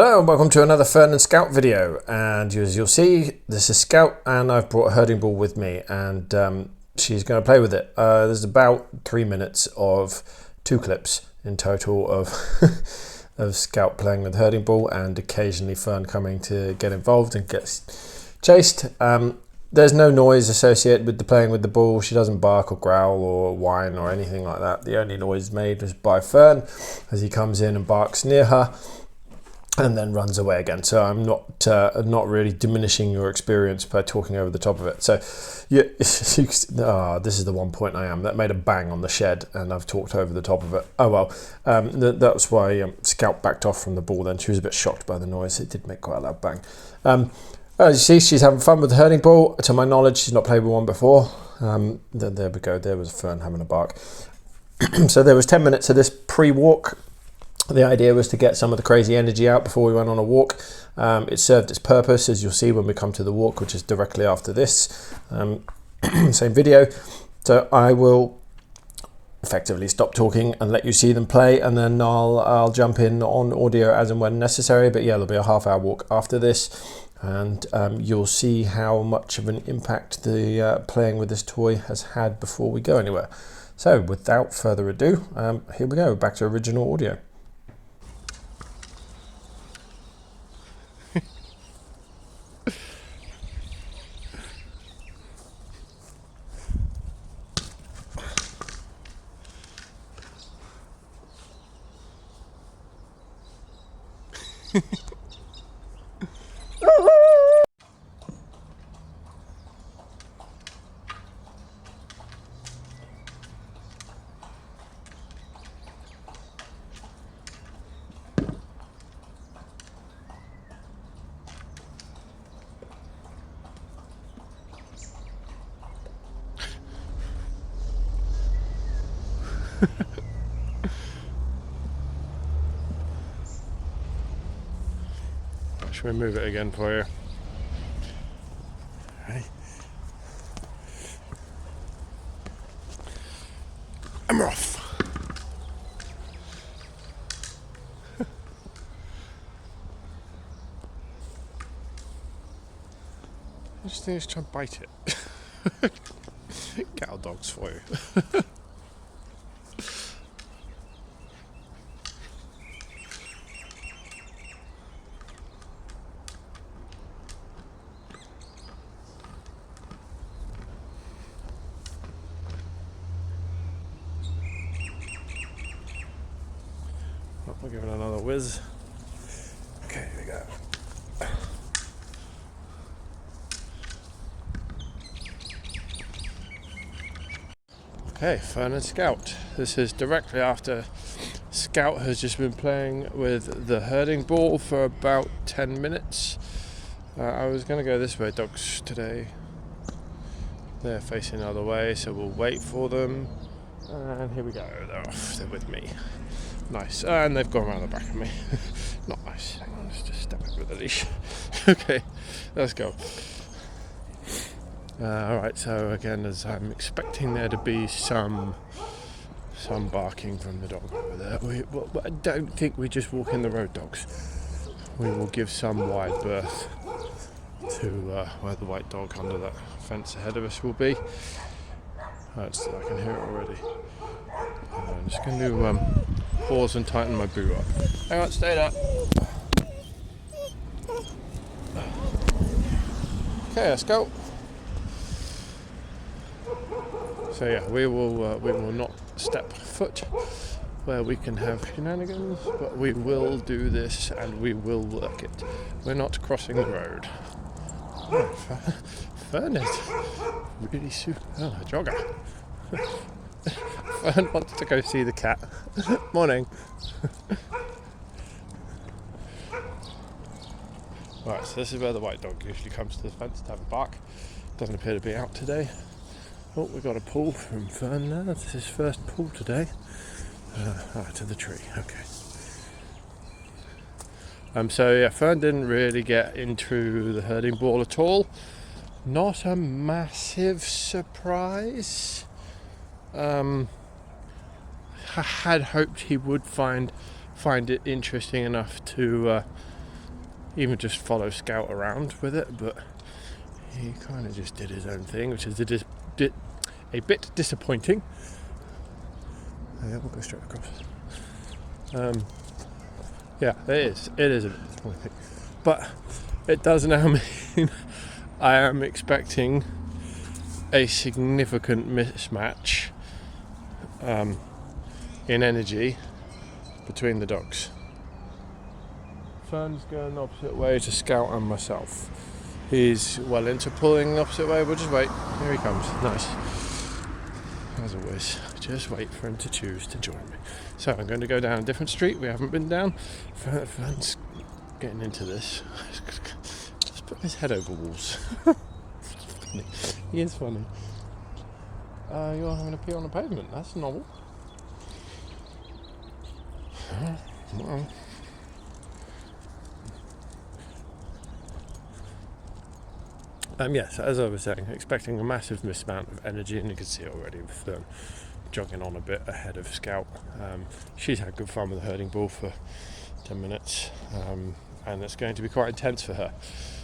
Hello and welcome to another Fern and Scout video, and as you'll see, this is Scout and I've brought a herding ball with me, and she's going to play with it. There's about 3 minutes of 2 clips in total of of Scout playing with herding ball and occasionally Fern coming to get involved and gets chased. There's no noise associated with the playing with the ball. She doesn't bark or growl or whine or anything like that. The only noise made is by Fern as he comes in and barks near her and then runs away again. So I'm not really diminishing your experience by talking over the top of it. So yeah, this is the one point I am. That made a bang on the shed and I've talked over the top of it. Oh well, that's why Scout backed off from the ball then. She was a bit shocked by the noise. It did make quite a loud bang. As you see, she's having fun with the herding ball. To my knowledge, she's not played with one before. There we go. There was Fern having a bark. So there was 10 minutes of this pre-walk. The idea was to get some of the crazy energy out before we went on a walk. It served its purpose, as you'll see when we come to the walk, which is directly after this same video. So I will effectively stop talking and let you see them play, and then I'll jump in on audio as and when necessary. But yeah, there'll be a half-hour walk after this, and you'll see how much of an impact the playing with this toy has had before we go anywhere. So without further ado, here we go, back to original audio. Should we move it again for you? Ready? And we're off. I just think it's trying to bite it. Cattle dogs for you. We'll give it another whiz. Okay, here we go. Okay, Fern and Scout. This is directly after Scout has just been playing with the herding ball for about 10 minutes. I was going to go this way, dogs, today. They're facing the other way, so we'll wait for them. And here we go, they're off, they're with me. Nice, and they've gone around the back of me. Not nice. Hang on, let's just step over the leash. Okay, let's go. Alright, so again, as I'm expecting there to be some barking from the dog over there. I don't think we just walk in the road, dogs. We will give some wide berth to where the white dog under that fence ahead of us will be. I can hear it already. I'm just going to pause and tighten my boot up. Hang on, stay there. Okay, let's go. So yeah, we will not step foot where we can have shenanigans, but we will do this and we will work it. We're not crossing the road. Oh, Fern is really super. Oh, a jogger. Fern wants to go see the cat. Morning. Right, so this is where the white dog usually comes to the fence to have a bark. Doesn't appear to be out today. Oh, we got a pull from Fern there. This is his first pull today. To the tree. Okay. So yeah, Fern didn't really get into the herding ball at all. Not a massive surprise. I had hoped he would find it interesting enough to even just follow Scout around with it, but he kind of just did his own thing, which is a bit disappointing. Yeah, we'll go straight across. Yeah, it is a bit disappointing, but it does now mean I am expecting a significant mismatch in energy between the dogs. Fern's going the opposite way to Scout and myself. He's well into pulling the opposite way. We'll just wait. Here he comes. Nice. As always, just wait for him to choose to join me. So I'm going to go down a different street we haven't been down. Fern's getting into this. Just put his head over walls. Funny. He is funny. You're having a pee on the pavement. That's novel. Well. Yes, as I was saying, expecting a massive amount of energy, and you can see already with Fern jogging on a bit ahead of Scout. She's had good fun with the herding bull for 10 minutes, and it's going to be quite intense for her.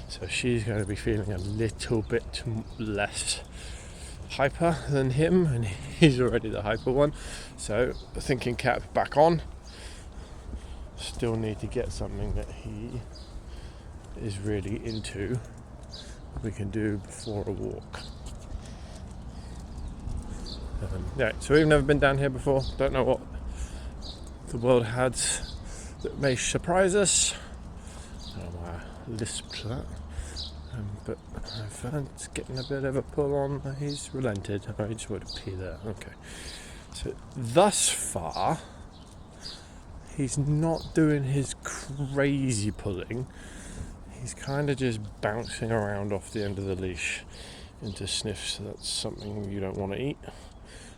So she's going to be feeling a little bit less hyper than him, and he's already the hyper one. So thinking cap back on. Still need to get something that he is really into. We can do before a walk. Yeah, so we've never been down here before. Don't know what the world has that may surprise us. I don't know why I lisped that. But Fern's getting a bit of a pull on. He's relented. I just want to pee there. Okay. So thus far, he's not doing his crazy pulling. He's kind of just bouncing around off the end of the leash into sniffs. So that's something you don't want to eat.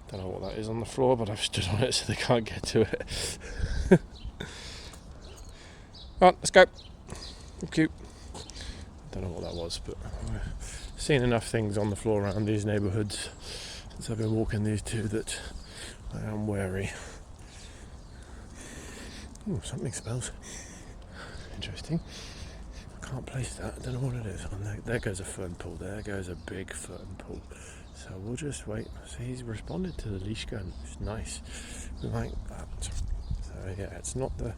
Don't know what that is on the floor, but I've stood on it so they can't get to it. Right, let's go. Cute. Don't know what that was, but I've seen enough things on the floor around these neighbourhoods since I've been walking these two that I am wary. Ooh, something smells interesting. Can't place that. I don't know what it is. There goes a fern pool. There goes a big fern pool. So we'll just wait. So he's responded to the leash gun. It's nice. We like that. So yeah, it's not the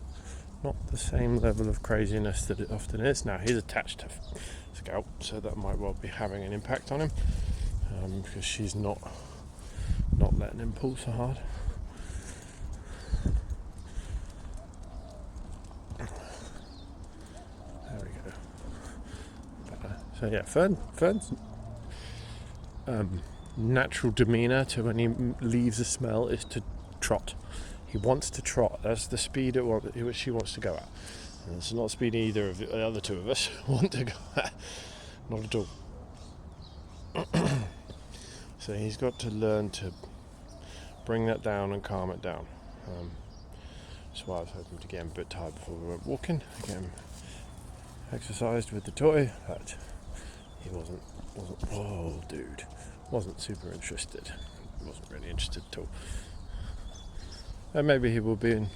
same level of craziness that it often is. Now he's attached to Scout, so that might well be having an impact on him because she's not letting him pull so hard. So yeah, Fern's natural demeanour to when he leaves a smell is to trot. He wants to trot. That's the speed at which she wants to go at. And it's not the speed either of the other two of us want to go at. Not at all. So he's got to learn to bring that down and calm it down. That's why I was hoping to get him a bit tired before we went walking. Get him exercised with the toy, but he wasn't wasn't super interested. He wasn't really interested at all. And maybe he will be in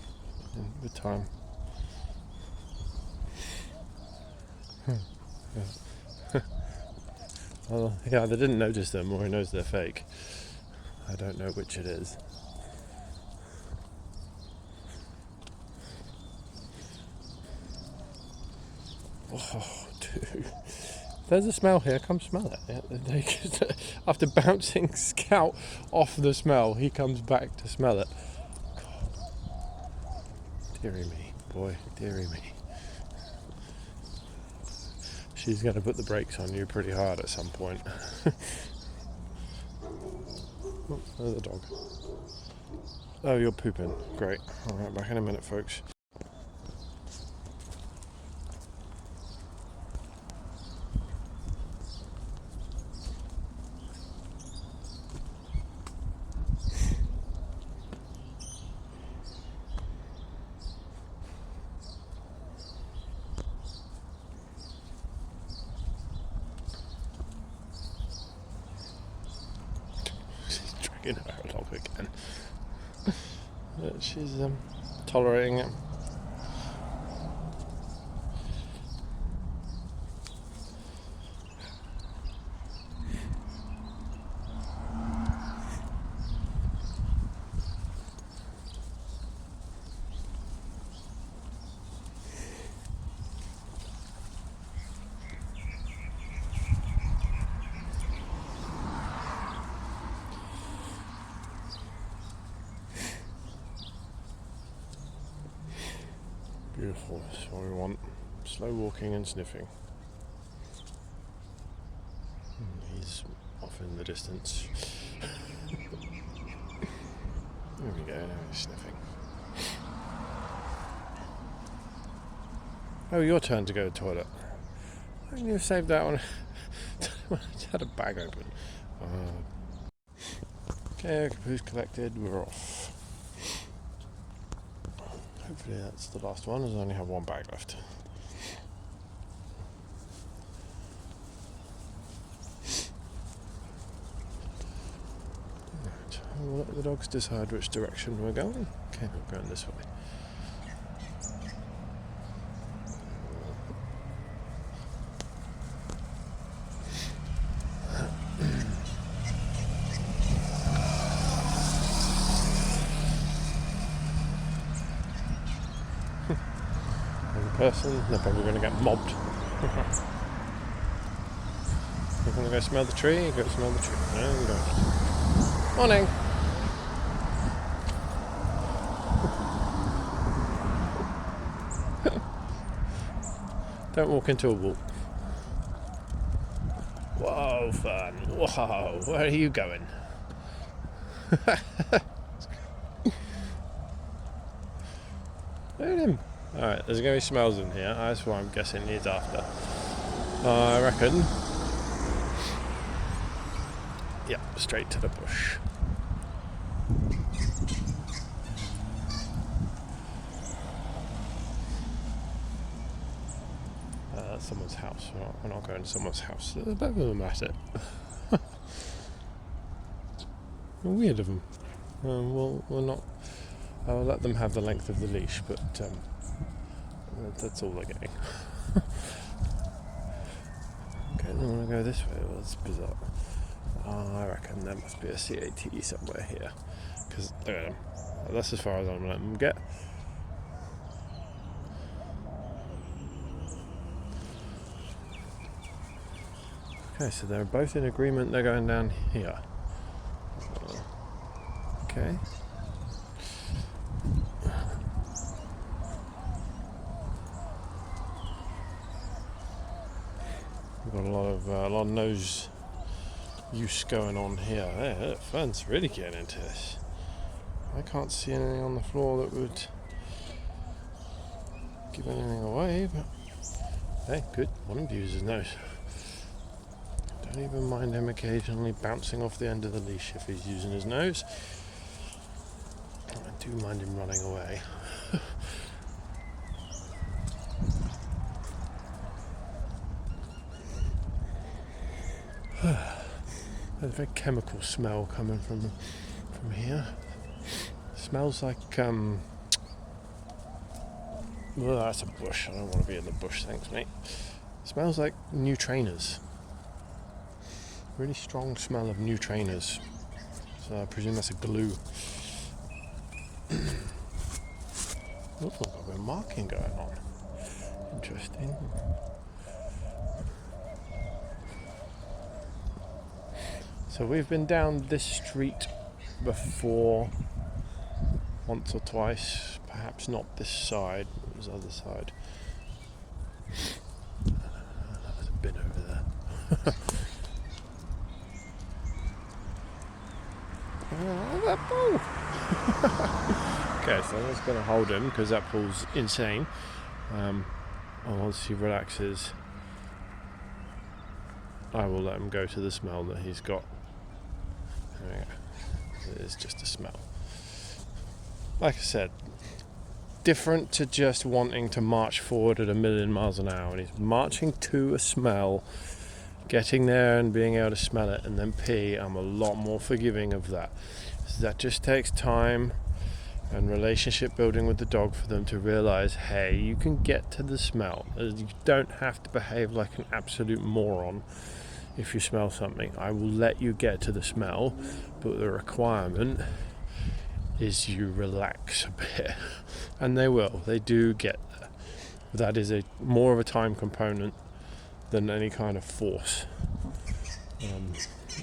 with time. Well, yeah, they didn't notice them, or he knows they're fake. I don't know which it is. Oh, dude. There's a smell here. Come smell it. Yeah, after bouncing Scout off the smell, he comes back to smell it. God. Dearie me, boy. Dearie me. She's going to put the brakes on you pretty hard at some point. Oh, there's the dog. Oh, you're pooping. Great. All right, back in a minute, folks. Dragging her along again. But she's tolerating it. careful, that's what we want. Slow walking and sniffing. He's off in the distance. There we go, now he's sniffing. Oh, your turn to go to the toilet. Why didn't you save that one? I just had a bag open. Okay, who's collected? We're off. Hopefully that's the last one, as I only have one bag left. Right, we'll let the dogs decide which direction we're going. Okay, we're going this way. Person, they're probably going to get mobbed. You want to go smell the tree? Go smell the tree. No, you don't. Morning! Don't walk into a wall. Whoa, Fern. Whoa, where are you going? Look at him. Alright, there's going to be smells in here. That's what I'm guessing he's after. I reckon. Yeah, straight to the bush. That's someone's house. We're not going to someone's house. There's a bit of them at it. Weird of them. We're not. I'll let them have the length of the leash, but that's all they're getting. Okay, I want to go this way. Well, that's bizarre. I reckon there must be a CAT somewhere here. Because look at them. That's as far as I'm letting them get. Okay, so they're both in agreement. They're going down here. Okay. Got a lot of nose use going on here. Look, Fern's really getting into this. I can't see anything on the floor that would give anything away, but hey, good. One of you uses his nose. Don't even mind him occasionally bouncing off the end of the leash if he's using his nose. I do mind him running away. There's a very chemical smell coming from here. Smells like well, that's a bush. I don't want to be in the bush, thanks, mate. Smells like new trainers. Really strong smell of new trainers. So I presume that's a glue. Oh, got a bit of marking going on. Interesting. So we've been down this street before once or twice, perhaps not this side, it was the other side. There's a bin over there. That bull! Okay, so I'm just going to hold him because that bull's insane. And once he relaxes, I will let him go to the smell that he's got. There we go. It is just a smell. Like I said, different to just wanting to march forward at 1,000,000 miles an hour. And he's marching to a smell, getting there and being able to smell it and then pee. I'm a lot more forgiving of that. So that just takes time and relationship building with the dog for them to realize, hey, you can get to the smell. You don't have to behave like an absolute moron. If you smell something, I will let you get to the smell, but the requirement is you relax a bit, and they will. They do get there. That is more of a time component than any kind of force. What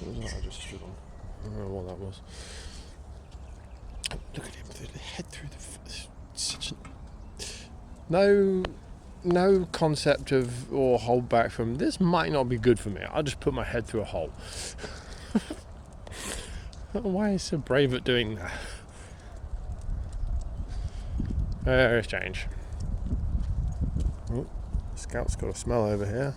was that I just stood on? I don't know what that was. Look at him, the head through the. Such an. no concept of or hold back from this might not be good for me. I'll just put my head through a hole. Why are you so brave at doing that? Exchange. Oh, Scout's got a smell over here.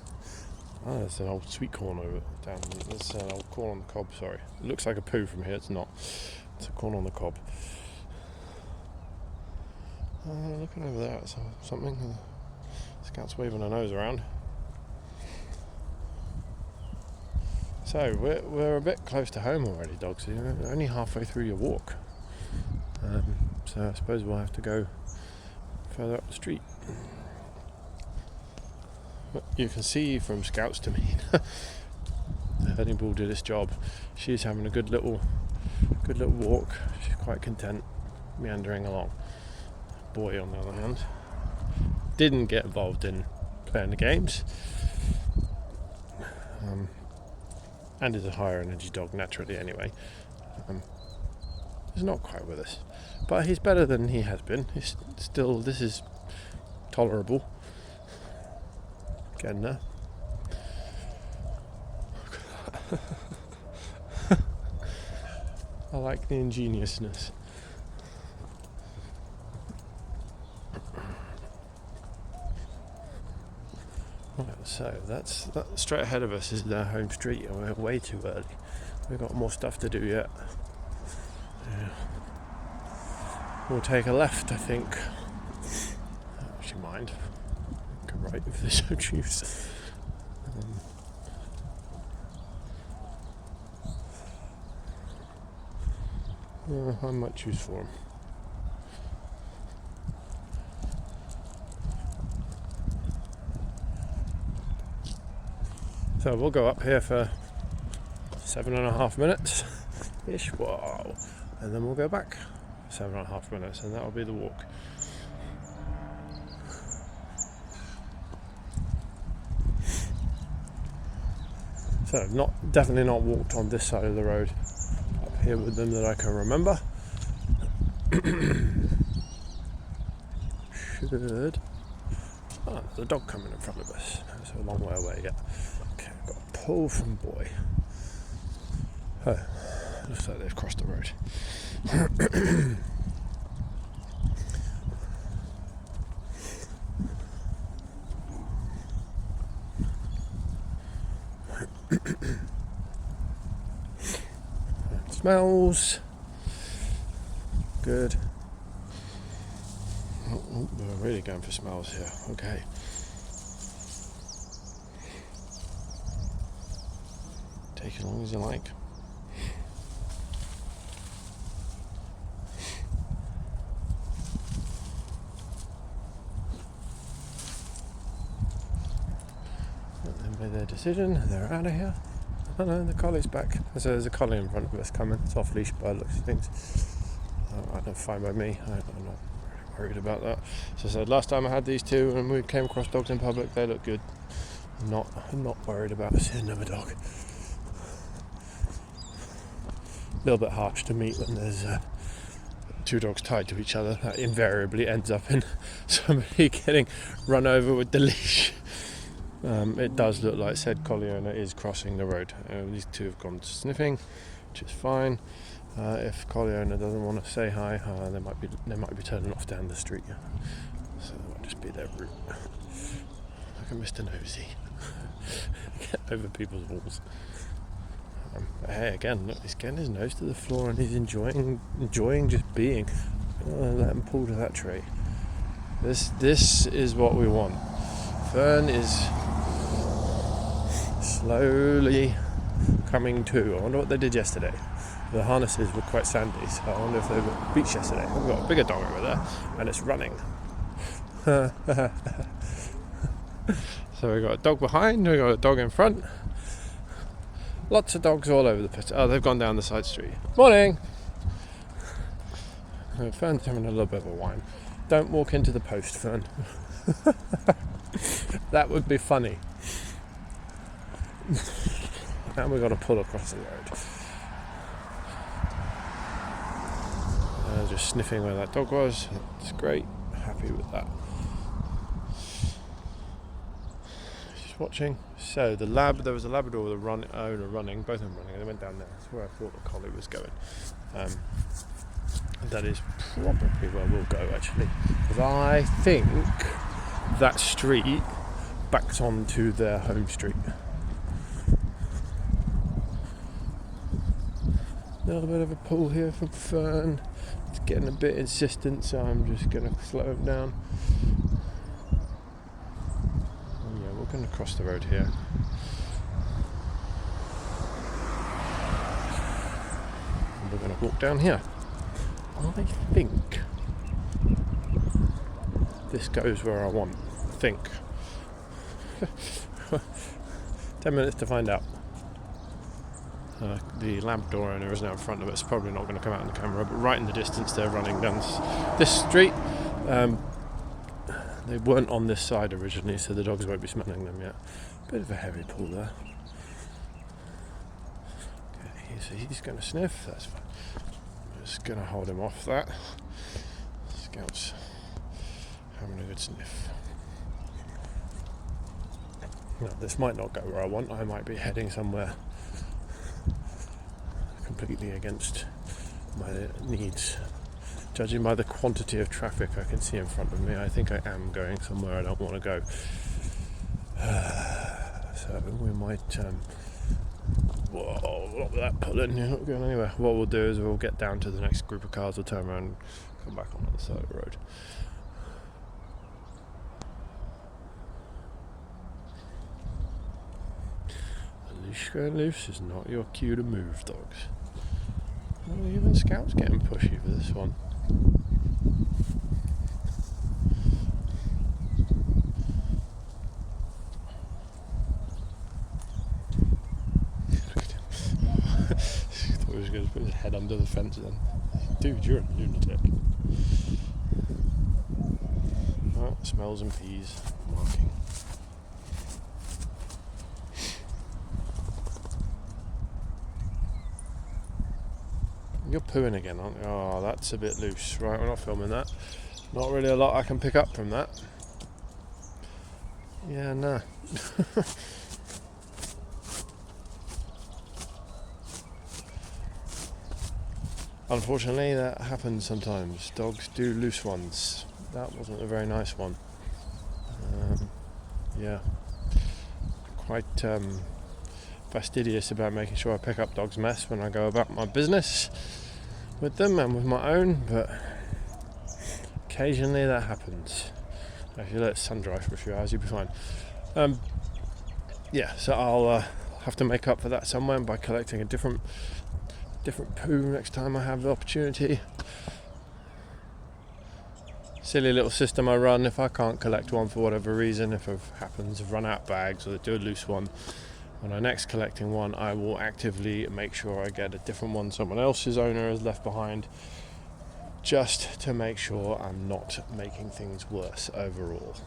Oh, there's an old sweet corn over down. There's an old corn on the cob. Sorry, it looks like a poo from here. It's not. It's a corn on the cob. Looking over there, it's something. Scout's waving her nose around. So we're a bit close to home already, dogs. You're only halfway through your walk. So I suppose we'll have to go further up the street. But you can see from Scout's demeanour, the herding bull did its job. She's having a good little walk. She's quite content, meandering along. Boy, on the other hand, didn't get involved in playing the games, and is a higher energy dog naturally anyway. He's not quite with us, but he's better than he has been. He's still, this is tolerable. Getting there. I like the ingeniousness. Right, so that's straight ahead of us is their home street, and we're way too early. We've got more stuff to do yet. Yeah. We'll take a left, I think. I don't actually mind. I can right if they so choose. I might choose for them. So we'll go up here for 7.5 minutes ish. Wow. And then we'll go back 7.5 minutes, and that'll be the walk. So definitely not walked on this side of the road up here with them that I can remember. Should. Oh, there's a dog coming in front of us. It's a long way away yet. Okay, I've got a pull from boy. Oh, looks like they've crossed the road. It smells good. Oh, we're really going for smells here. Okay. Take as long as you like. They made their decision. They're out of here. Oh no, the collie's back. So there's a collie in front of us coming. It's off leash by the looks of things. I don't fine by me. I'm not really worried about that. So I said last time I had these two and we came across dogs in public, they look good. I'm not worried about seeing another dog. A little bit harsh to meet when there's two dogs tied to each other. That invariably ends up in somebody getting run over with the leash. It does look like said collie owner is crossing the road. These two have gone sniffing, which is fine. If collie owner doesn't want to say hi, they might be turning off down the street. So that might just be their route. Like a Mr. Nosy. Get over people's walls. Hey, again, look, he's getting his nose to the floor and he's enjoying just being. Let him pull to that tree. This is what we want. Fern is slowly coming to. I wonder what they did yesterday. The harnesses were quite sandy, so I wonder if they were beached yesterday. We've got a bigger dog over there, and it's running. So we've got a dog behind, we've got a dog in front. Lots of dogs all over the place. Oh, they've gone down the side street. Morning! Fern's having a little bit of a whine. Don't walk into the post, Fern. That would be funny. And we've got to pull across the road. Just sniffing where that dog was. It's great. Happy with that. just watching. So there was a Labrador with a owner running, both of them running, and they went down there. That's where I thought the collie was going. That is probably where we'll go, actually, because I think that street backs onto their home street. A little bit of a pull here from Fern. It's getting a bit insistent, so I'm just going to slow him down. Oh yeah, we're going to cross the road here. And we're going to walk down here. I think this goes where I want. I think. 10 minutes to find out. The Labrador owner is now in front of us. Probably not going to come out in the camera, but right in the distance they're running down this street. They weren't on this side originally, so the dogs won't be smelling them yet. Bit of a heavy pull there. Okay, so he's going to sniff. That's fine. I'm just going to hold him off that. Scout's having a good sniff. Now, this might not go where I want. I might be heading somewhere completely against my needs. Judging by the quantity of traffic I can see in front of me, I think I am going somewhere I don't want to go. So we might... whoa, look at that pulling, you're not going anywhere. What we'll do is we'll get down to the next group of cars, we'll turn around and come back on the other side of the road. The leash going loose is not your cue to move, dogs. Well, even Scout's getting pushy for this one. Thought he was going to put his head under the fence then. Dude, you're a lunatic. Oh, smells and peas. Marking. You're pooing again, aren't you? Oh, that's a bit loose. Right, we're not filming that. Not really a lot I can pick up from that. Yeah, no. Unfortunately, that happens sometimes. Dogs do loose ones. That wasn't a very nice one. Yeah. Quite fastidious about making sure I pick up dogs' mess when I go about my business with them and with my own, but occasionally that happens. If you let it sun dry for a few hours, you'll be fine. Yeah, so I'll have to make up for that somewhere by collecting a different poo next time I have the opportunity. Silly little system I run. If I can't collect one for whatever reason, if it happens to run out bags or do a loose one, when I'm next collecting one, I will actively make sure I get a different one someone else's owner has left behind, just to make sure I'm not making things worse overall.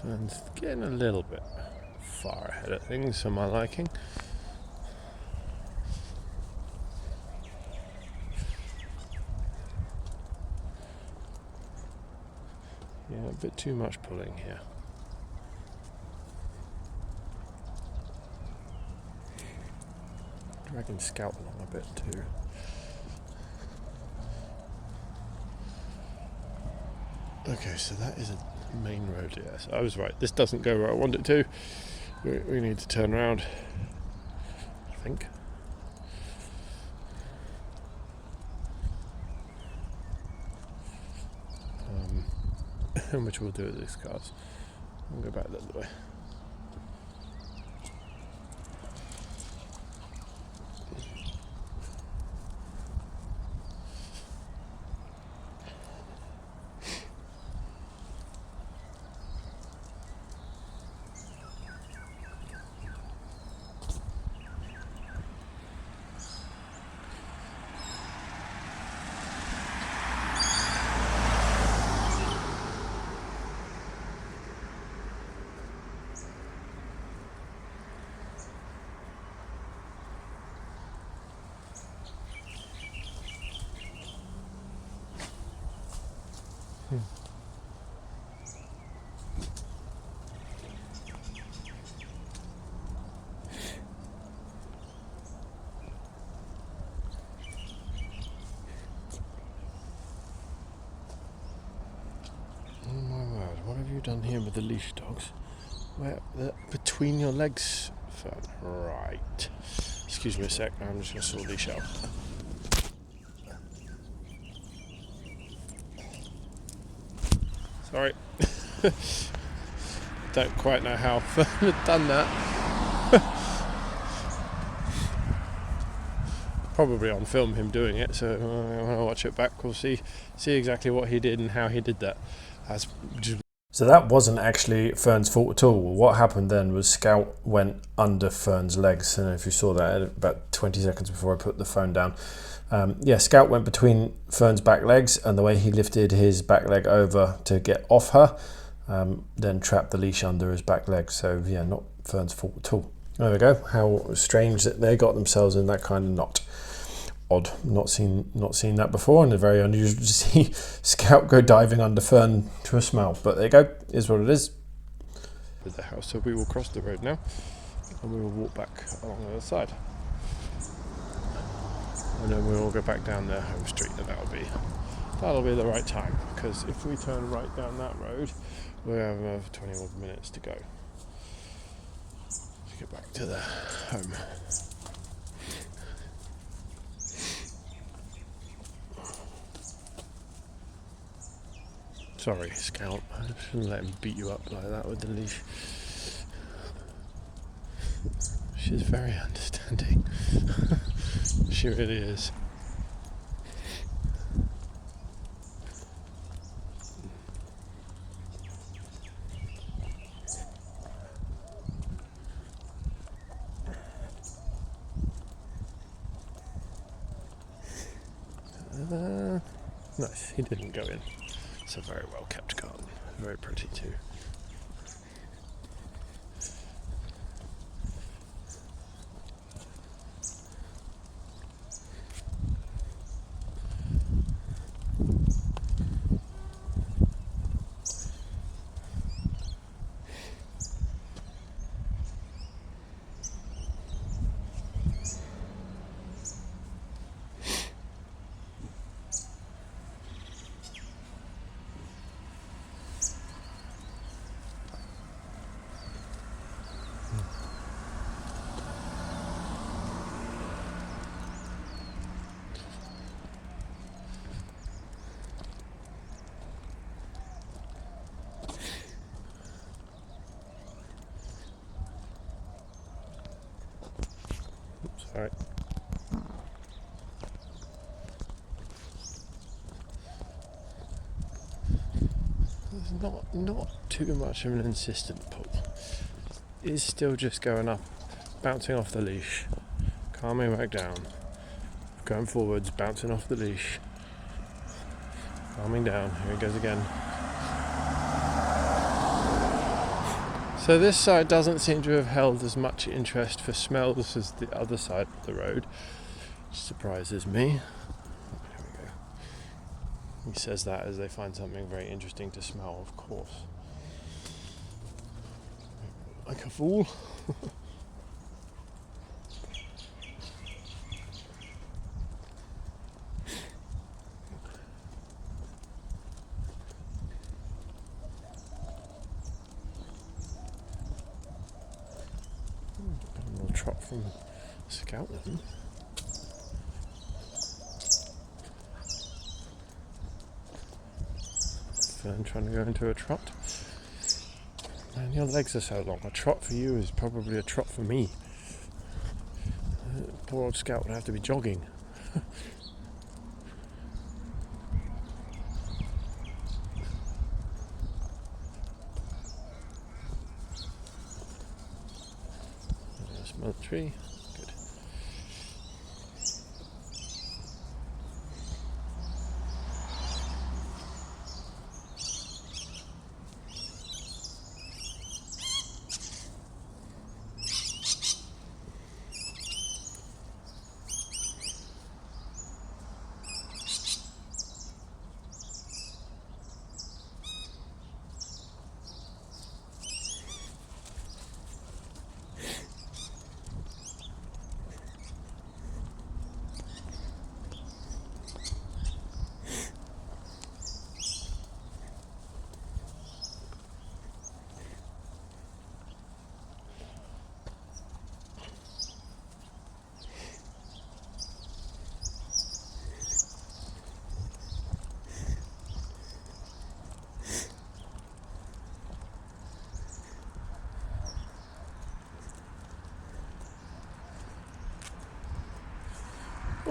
Fern's getting a little bit far ahead of things for my liking. Yeah, a bit too much pulling here. Dragging Scout along a bit too. Okay, so that is a main road, yes. I was right, this doesn't go where I want it to. We need to turn around, I think. Which we'll do at these cars. We'll go back the other way. have done here with the leash dogs? Where between your legs, Fern. Right. Excuse me a sec. I'm just going to sort the leash out. Sorry. Don't quite know how Fern had done that. Probably on film him doing it, so when I watch it back we'll see exactly what he did and how he did that. So that wasn't actually Fern's fault at all. What happened then was Scout went under Fern's legs, and if you saw that about 20 seconds before I put the phone down. Scout went between Fern's back legs, and the way he lifted his back leg over to get off her, then trapped the leash under his back leg. So yeah, not Fern's fault at all. There we go. How strange that they got themselves in that kind of knot. Odd. Not seen that before, and it's very unusual to see Scout go diving under Fern to a smell. But there you go. Is what it is. The house. So we will cross the road now, and we will walk back along the other side. And then we'll go back down their home street, and that'll be the right time, because if we turn right down that road, we have 20 odd minutes to go to get back to the home. Sorry, Scout, I shouldn't let him beat you up like that with the leash. She's very understanding. She really is. Nice, he didn't go in. It's a very well kept garden, very pretty too. Sorry. There's not too much of an insistent pull. It's still just going up, bouncing off the leash, calming back down, going forwards, bouncing off the leash, calming down. Here it goes again. So this side doesn't seem to have held as much interest for smells as the other side of the road, which surprises me. Here we go. He says that as they find something very interesting to smell, of course. Like a fool. Trot from Scout then. Fern trying to go into a trot. Man, your legs are so long. A trot for you is probably a trot for me. Poor old Scout would have to be jogging. Smell the tree. Good.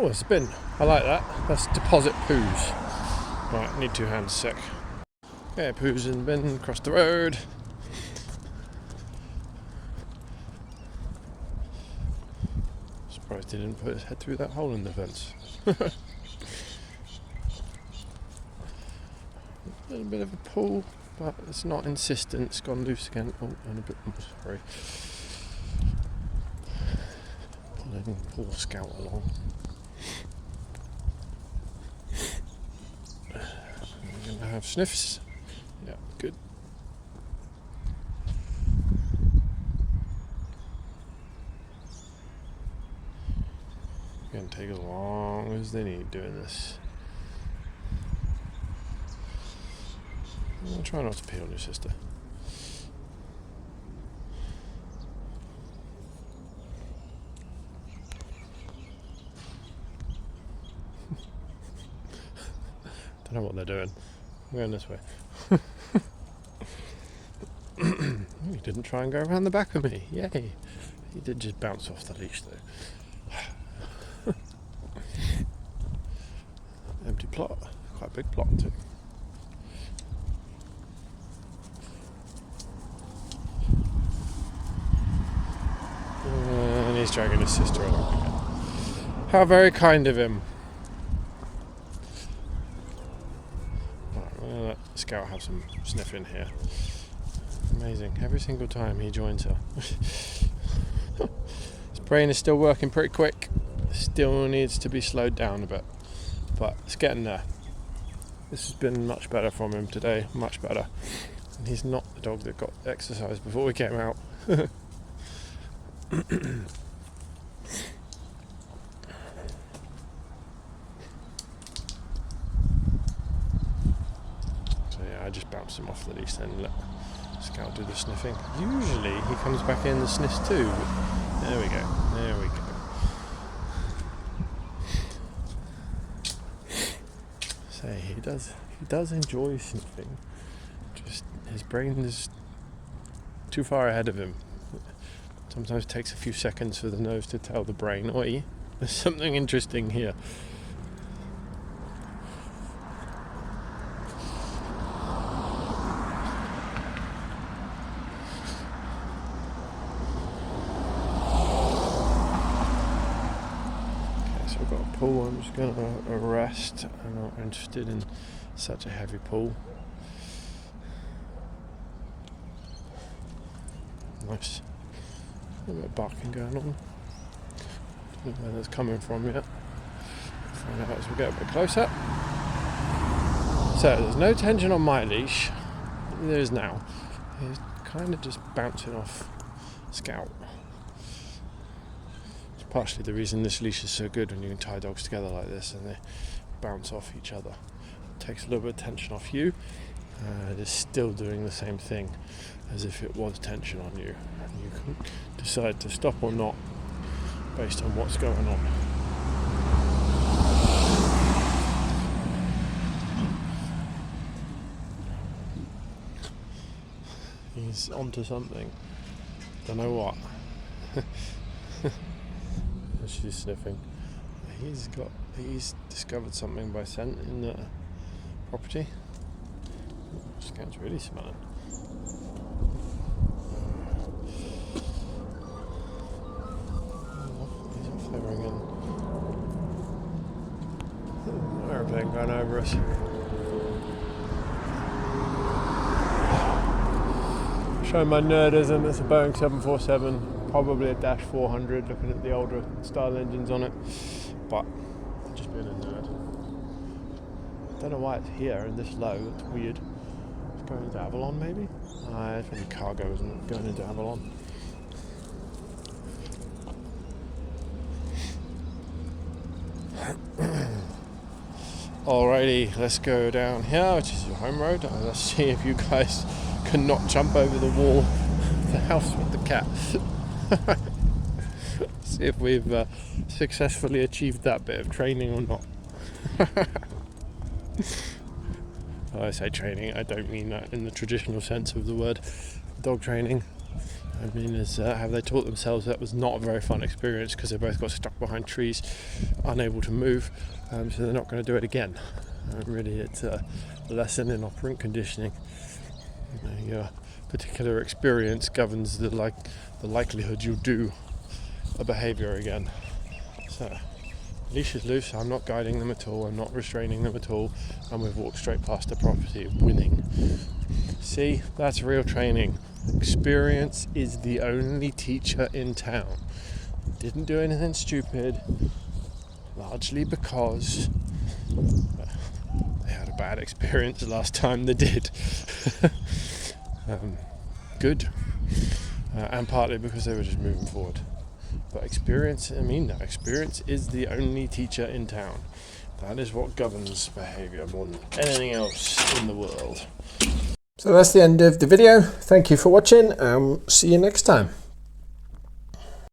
Oh, it's a bin. I like that. That's deposit poos. Right, need 2 hands a sec. Okay, poos in the bin, across the road. Surprised he didn't put his head through that hole in the fence. A little bit of a pull, but it's not insistent. It's gone loose again. Oh, and a bit more, sorry. Pulling poor Scout along. We're going to have sniffs. Yeah, good. It's going to take as long as they need doing this. I'll try not to pee on your sister. Don't know what they're doing. I'm going this way. He didn't try and go around the back of me. Yay. He did just bounce off the leash though. Empty plot. Quite a big plot too. And he's dragging his sister along again. How very kind of him. Right, we're going to let Scout have some sniffing here. Amazing. Every single time he joins her. His brain is still working pretty quick. Still needs to be slowed down a bit. But it's getting there. This has been much better from him today. Much better. And he's not the dog that got exercise before we came out. So yeah, I just bounced him off the leash then and let Scout do the sniffing. Usually he comes back in and sniffs too, but there we go. There we go. So he does enjoy sniffing. Just his brain is too far ahead of him. Sometimes it takes a few seconds for the nose to tell the brain, oi, there's something interesting here. Okay, so I've got a pull. I'm just going to arrest. I'm not interested in such a heavy pull. Nice. A little bit of barking going on. Don't know where that's coming from yet. Find out as we get a bit closer. So there's no tension on my leash. There is now. He's kind of just bouncing off Scout. It's partially the reason this leash is so good when you can tie dogs together like this and they bounce off each other. It takes a little bit of tension off you. It is still doing the same thing as if it was tension on you. And you can decide to stop or not based on what's going on. He's onto something. Don't know what. She's sniffing. He's discovered something by scent in the property. Scout's really smelling. He's off there again. Aeroplane going over us. Showing my nerdism. It's a Boeing 747, probably a Dash 400. Looking at the older style engines on it, but just being a nerd. Don't know why it's here and this low. It's weird. Going into Avalon, maybe? It's probably cargo, isn't it? Going into Avalon. Alrighty, let's go down here, which is your home road. Let's see if you guys can not jump over the wall of the house with the cat. See if we've successfully achieved that bit of training or not. When I say training, I don't mean that in the traditional sense of the word dog training. I mean, have they taught themselves that was not a very fun experience because they both got stuck behind trees, unable to move, so they're not going to do it again. Really, it's a lesson in operant conditioning. Your particular experience governs the likelihood you'll do a behaviour again. So, leash is loose, I'm not guiding them at all, I'm not restraining them at all, and we've walked straight past the property, winning. See, that's real training. Experience is the only teacher in town. Didn't do anything stupid, largely because they had a bad experience the last time they did. Good. And partly because they were just moving forward. But experience is the only teacher in town. That is what governs behaviour more than anything else in the world. So that's the end of the video. Thank you for watching. See you next time.